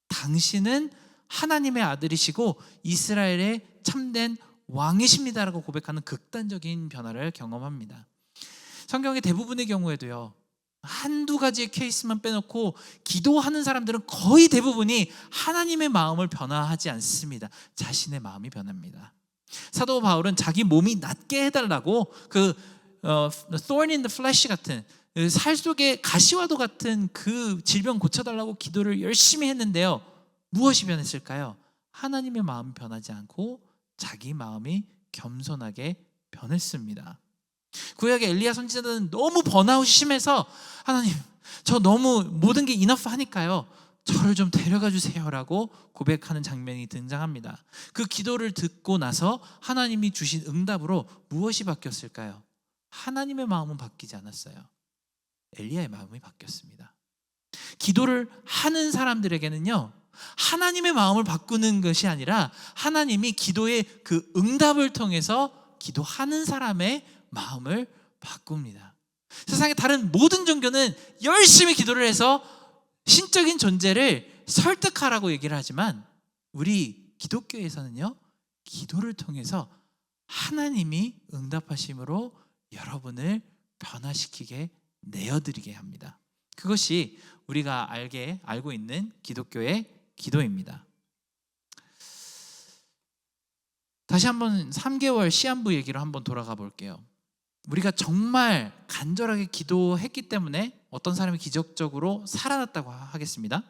당신은 하나님의 아들이시고 이스라엘의 참된 왕이십니다라고 고백하는 극단적인 변화를 경험합니다. 성경의 대부분의 경우에도요, 한두 가지의 케이스만 빼놓고 기도하는 사람들은 거의 대부분이 하나님의 마음을 변화하지 않습니다. 자신의 마음이 변합니다. 사도 바울은 자기 몸이 낫게 해달라고 그 thorn in the flesh 같은 살 속에 가시와도 같은 그 질병 고쳐달라고 기도를 열심히 했는데요. 무엇이 변했을까요? 하나님의 마음이 변하지 않고 자기 마음이 겸손하게 변했습니다. 구약의 엘리야 선지자는 너무 번아웃이 심해서 하나님, 저 너무 모든 게 이너프 하니까요, 저를 좀 데려가 주세요라고 고백하는 장면이 등장합니다. 그 기도를 듣고 나서 하나님이 주신 응답으로 무엇이 바뀌었을까요? 하나님의 마음은 바뀌지 않았어요. 엘리야의 마음이 바뀌었습니다. 기도를 하는 사람들에게는요, 하나님의 마음을 바꾸는 것이 아니라 하나님이 기도의 그 응답을 통해서 기도하는 사람의 마음을 바꿉니다. 세상의 다른 모든 종교는 열심히 기도를 해서 신적인 존재를 설득하라고 얘기를 하지만 우리 기독교에서는요, 기도를 통해서 하나님이 응답하심으로 여러분을 변화시키게 내어드리게 합니다. 그것이 우리가 알고 있는 기독교의 기도입니다. 다시 한번 3개월 시한부 얘기로 한번 돌아가 볼게요. 우리가 정말 간절하게 기도했기 때문에 어떤 사람이 기적적으로 살아났다고 하겠습니다.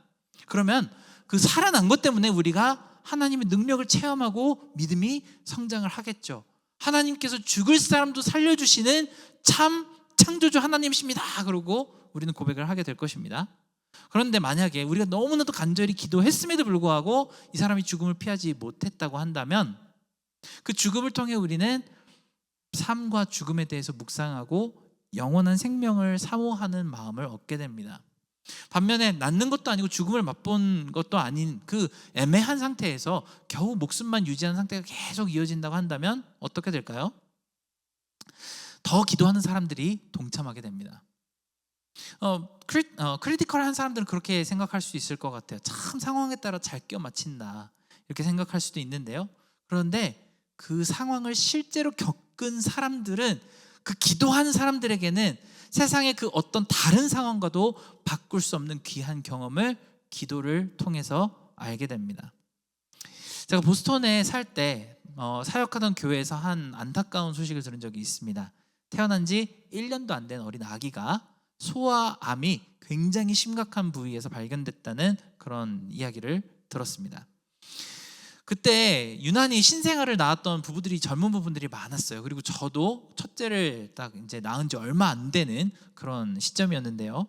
그러면 그 살아난 것 때문에 우리가 하나님의 능력을 체험하고 믿음이 성장을 하겠죠. 하나님께서 죽을 사람도 살려주시는 참 창조주 하나님이십니다. 그러고 우리는 고백을 하게 될 것입니다. 그런데 만약에 우리가 너무나도 간절히 기도했음에도 불구하고 이 사람이 죽음을 피하지 못했다고 한다면 그 죽음을 통해 우리는 삶과 죽음에 대해서 묵상하고 영원한 생명을 사모하는 마음을 얻게 됩니다. 반면에 낫는 것도 아니고 죽음을 맛본 것도 아닌 그 애매한 상태에서 겨우 목숨만 유지한 상태가 계속 이어진다고 한다면 어떻게 될까요? 더 기도하는 사람들이 동참하게 됩니다. 크리티컬한 사람들은 그렇게 생각할 수 있을 것 같아요. 참 상황에 따라 잘 끼워 맞춘다 이렇게 생각할 수도 있는데요. 그런데 그 상황을 실제로 겪은 사람들은, 그 기도하는 사람들에게는 세상의 그 어떤 다른 상황과도 바꿀 수 없는 귀한 경험을 기도를 통해서 알게 됩니다. 제가 보스턴에 살 때 사역하던 교회에서 한 안타까운 소식을 들은 적이 있습니다. 태어난 지 1년도 안 된 어린 아기가 소아암이 굉장히 심각한 부위에서 발견됐다는 그런 이야기를 들었습니다. 그때 유난히 신생아를 낳았던 부부들이, 젊은 부부들이 많았어요. 그리고 저도 첫째를 딱 이제 낳은 지 얼마 안 되는 그런 시점이었는데요.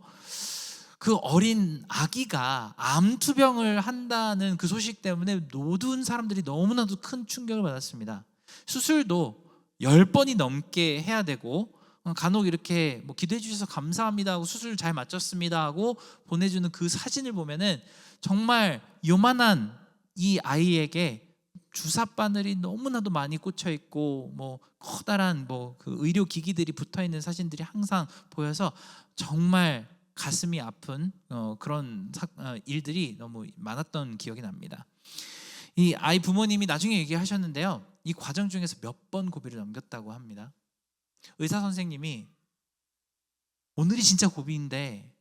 그 어린 아기가 암 투병을 한다는 그 소식 때문에 모든 사람들이 너무나도 큰 충격을 받았습니다. 수술도 10번이 넘게 해야 되고, 간혹 이렇게 뭐 기도해 주셔서 감사합니다 하고 수술 잘 마쳤습니다 하고 보내주는 그 사진을 보면은 정말 요만한 이 아이에게 주사 바늘이 너무나도 많이 꽂혀 있고 뭐 커다란 뭐 그 의료 기기들이 붙어 있는 사진들이 항상 보여서 정말 가슴이 아픈 그런 일들이 너무 많았던 기억이 납니다. 이 아이 부모님이 나중에 얘기하셨는데요, 이 과정 중에서 몇 번 고비를 넘겼다고 합니다. 의사 선생님이 오늘이 진짜 고비인데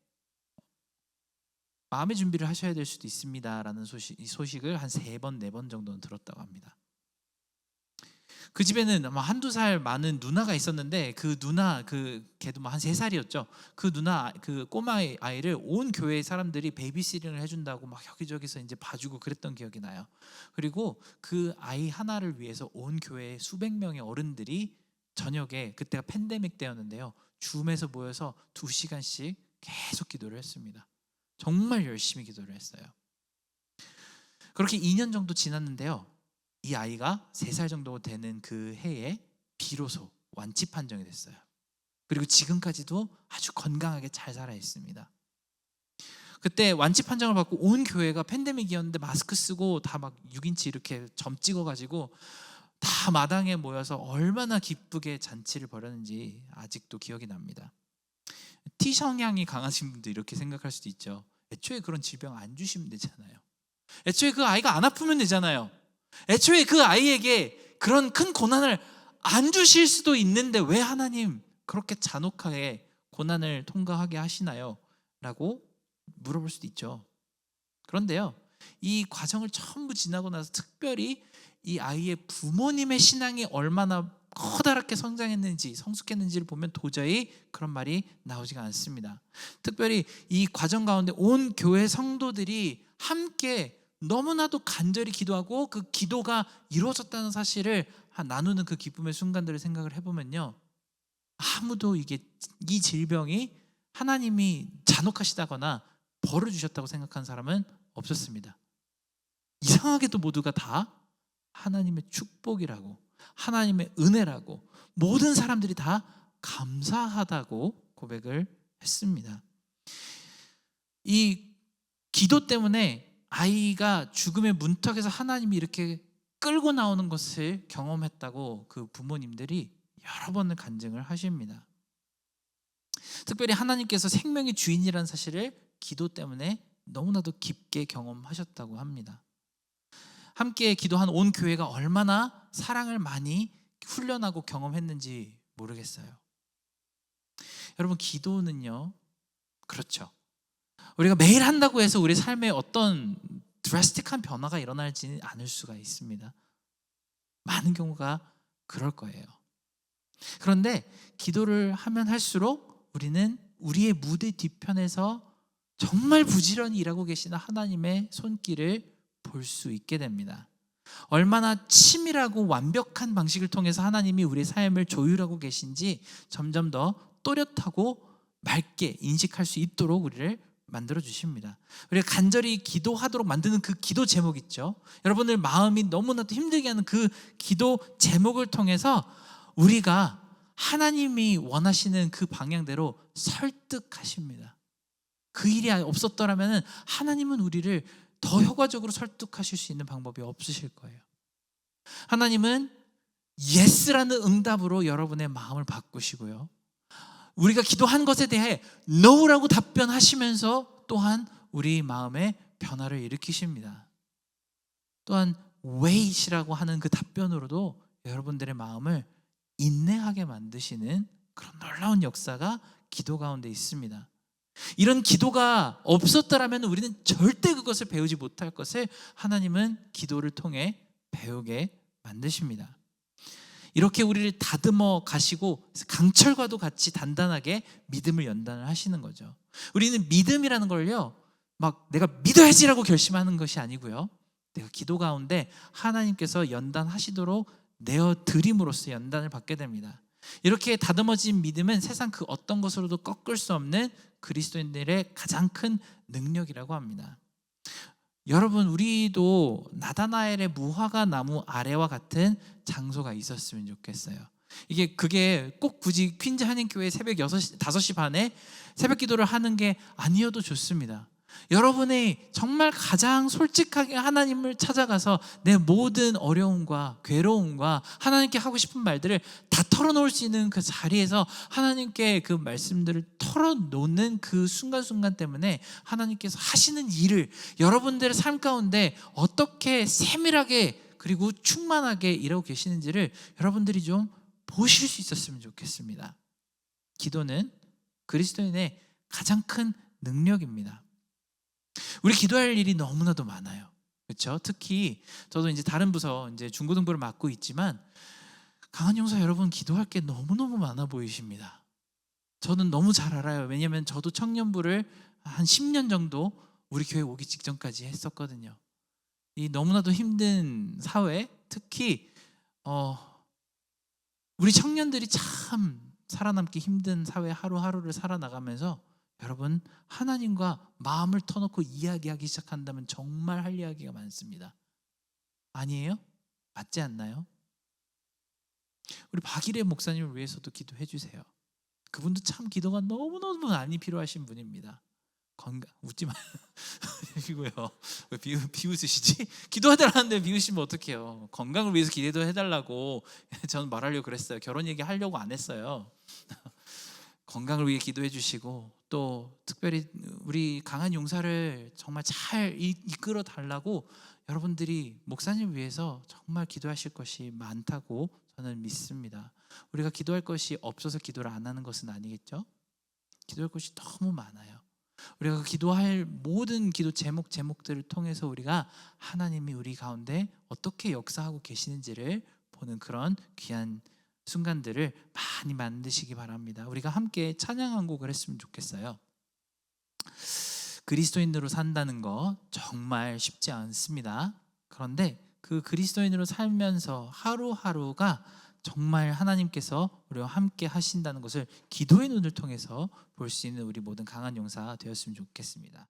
마음의 준비를 하셔야 될 수도 있습니다라는 이 소식을 한 3번, 4번 정도는 들었다고 합니다. 그 집에는 아마 한두 살 많은 누나가 있었는데 그 누나, 걔도 한 3살이었죠. 그 누나, 그 꼬마 아이를 온 교회 사람들이 베이비시팅을 해준다고 막 여기저기서 이제 봐주고 그랬던 기억이 나요. 그리고 그 아이 하나를 위해서 온 교회에 수백 명의 어른들이 저녁에, 그때가 팬데믹 때였는데요, 줌에서 모여서 2시간씩 계속 기도를 했습니다. 정말 열심히 기도를 했어요. 그렇게 2년 정도 지났는데요, 이 아이가 3살 정도 되는 그 해에 비로소 완치 판정이 됐어요. 그리고 지금까지도 아주 건강하게 잘 살아 있습니다. 그때 완치 판정을 받고 온 교회가, 팬데믹이었는데 마스크 쓰고 다 막 6인치 이렇게 점 찍어가지고 다 마당에 모여서 얼마나 기쁘게 잔치를 벌였는지 아직도 기억이 납니다. T 성향이 강하신 분도 이렇게 생각할 수도 있죠. 애초에 그런 질병 안 주시면 되잖아요. 애초에 그 아이가 안 아프면 되잖아요. 애초에 그 아이에게 그런 큰 고난을 안 주실 수도 있는데 왜 하나님 그렇게 잔혹하게 고난을 통과하게 하시나요? 라고 물어볼 수도 있죠. 그런데요, 이 과정을 전부 지나고 나서 특별히 이 아이의 부모님의 신앙이 얼마나 커다랗게 성장했는지 성숙했는지를 보면 도저히 그런 말이 나오지가 않습니다. 특별히 이 과정 가운데 온 교회 성도들이 함께 너무나도 간절히 기도하고 그 기도가 이루어졌다는 사실을 나누는 그 기쁨의 순간들을 생각을 해보면요, 아무도 이 질병이 하나님이 잔혹하시다거나 벌을 주셨다고 생각한 사람은 없었습니다. 이상하게도 모두가 다 하나님의 축복이라고, 하나님의 은혜라고, 모든 사람들이 다 감사하다고 고백을 했습니다. 이 기도 때문에 아이가 죽음의 문턱에서 하나님이 이렇게 끌고 나오는 것을 경험했다고 그 부모님들이 여러 번을 간증을 하십니다. 특별히 하나님께서 생명의 주인이라는 사실을 기도 때문에 너무나도 깊게 경험하셨다고 합니다. 함께 기도한 온 교회가 얼마나 사랑을 많이 훈련하고 경험했는지 모르겠어요. 여러분, 기도는요, 그렇죠, 우리가 매일 한다고 해서 우리 삶에 어떤 드라스틱한 변화가 일어나지 않을 수가 있습니다. 많은 경우가 그럴 거예요. 그런데 기도를 하면 할수록 우리는 우리의 무대 뒤편에서 정말 부지런히 일하고 계시는 하나님의 손길을 볼 수 있게 됩니다. 얼마나 치밀하고 완벽한 방식을 통해서 하나님이 우리의 삶을 조율하고 계신지 점점 더 또렷하고 맑게 인식할 수 있도록 우리를 만들어 주십니다. 우리가 간절히 기도하도록 만드는 그 기도 제목 있죠. 여러분들 마음이 너무나도 힘들게 하는 그 기도 제목을 통해서 우리가 하나님이 원하시는 그 방향대로 설득하십니다. 그 일이 없었더라면 하나님은 우리를 더 효과적으로 설득하실 수 있는 방법이 없으실 거예요. 하나님은 예스라는 응답으로 여러분의 마음을 바꾸시고요, 우리가 기도한 것에 대해 no라고 답변하시면서 또한 우리 마음에 변화를 일으키십니다. 또한 wait이라고 하는 그 답변으로도 여러분들의 마음을 인내하게 만드시는 그런 놀라운 역사가 기도 가운데 있습니다. 이런 기도가 없었더라면 우리는 절대 그것을 배우지 못할 것을 하나님은 기도를 통해 배우게 만드십니다. 이렇게 우리를 다듬어 가시고 강철과도 같이 단단하게 믿음을 연단을 하시는 거죠. 우리는 믿음이라는 걸요, 막 내가 믿어야지라고 결심하는 것이 아니고요, 내가 기도 가운데 하나님께서 연단하시도록 내어 드림으로써 연단을 받게 됩니다. 이렇게 다듬어진 믿음은 세상 그 어떤 것으로도 꺾을 수 없는 그리스도인들의 가장 큰 능력이라고 합니다. 여러분, 우리도 나다나엘의 무화과 나무 아래와 같은 장소가 있었으면 좋겠어요. 그게 꼭 굳이 퀸즈 한인교회 새벽 5시 반에 새벽 기도를 하는 게 아니어도 좋습니다. 여러분이 정말 가장 솔직하게 하나님을 찾아가서 내 모든 어려움과 괴로움과 하나님께 하고 싶은 말들을 다 털어놓을 수 있는 그 자리에서 하나님께 그 말씀들을 털어놓는 그 순간순간 때문에 하나님께서 하시는 일을 여러분들의 삶 가운데 어떻게 세밀하게 그리고 충만하게 일하고 계시는지를 여러분들이 좀 보실 수 있었으면 좋겠습니다. 기도는 그리스도인의 가장 큰 능력입니다. 우리 기도할 일이 너무나도 많아요. 그렇죠? 특히 저도 이제 다른 부서 이제 중고등부를 맡고 있지만 강한 용사 여러분, 기도할 게 너무너무 많아 보이십니다. 저는 너무 잘 알아요. 왜냐하면 저도 청년부를 한 10년 정도 우리 교회 오기 직전까지 했었거든요. 이 너무나도 힘든 사회, 특히 우리 청년들이 참 살아남기 힘든 사회 하루하루를 살아나가면서 여러분, 하나님과 마음을 터놓고 이야기하기 시작한다면 정말 할 이야기가 많습니다. 아니에요? 맞지 않나요? 우리 박일의 목사님을 위해서도 기도해 주세요. 그분도 참 기도가 너무너무 많이 필요하신 분입니다. 웃지 마시고요. 왜 비웃으시지? 기도해달라는데 비웃으시면 어떡해요? 건강을 위해서 기도해달라고 저는 말하려고 그랬어요. 결혼 얘기하려고 안 했어요. 건강을 위해 기도해 주시고, 또 특별히 우리 강한 용사를 정말 잘 이끌어 달라고 여러분들이 목사님 위해서 정말 기도하실 것이 많다고 저는 믿습니다. 우리가 기도할 것이 없어서 기도를 안 하는 것은 아니겠죠? 기도할 것이 너무 많아요. 우리가 그 기도할 모든 기도 제목들을 통해서 우리가 하나님이 우리 가운데 어떻게 역사하고 계시는지를 보는 그런 귀한 순간들을 많이 만드시기 바랍니다. 우리가 함께 찬양 한 곡을 했으면 좋겠어요. 그리스도인으로 산다는 거 정말 쉽지 않습니다. 그런데 그 그리스도인으로 살면서 하루하루가 정말 하나님께서 우리와 함께 하신다는 것을 기도의 눈을 통해서 볼 수 있는 우리 모든 강한 용사 되었으면 좋겠습니다.